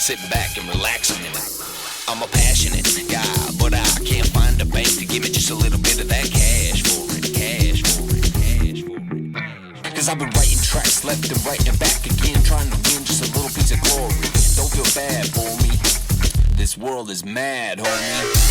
sit back and relax a minute. I'm a passionate guy, but I can't find a bank to give me just a little bit of that cash for it, cash for it, cash for it. Cause I've been writing tracks left and right and back again, trying to win just a little piece of glory. Don't feel bad for me, this world is mad, homie.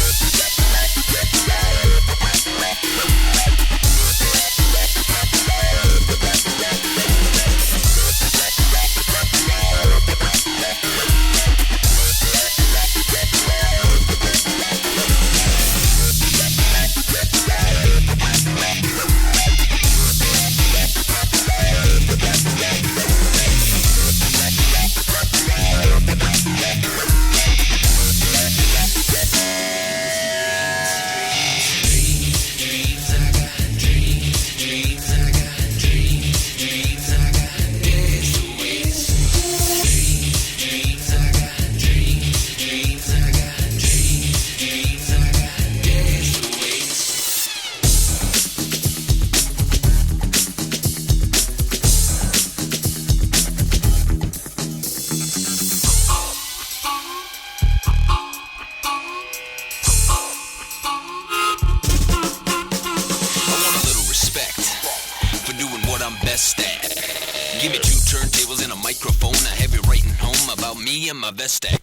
Give me 2 turntables and a microphone. I have you writing home about me and my Vestac.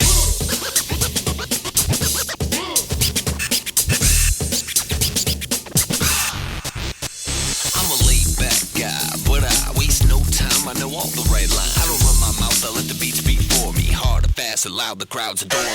I'm a laid-back guy, but I waste no time. I know all the right lines. I don't run my mouth, I let the beat speak for me. Hard, fast, and loud, the crowds adore me.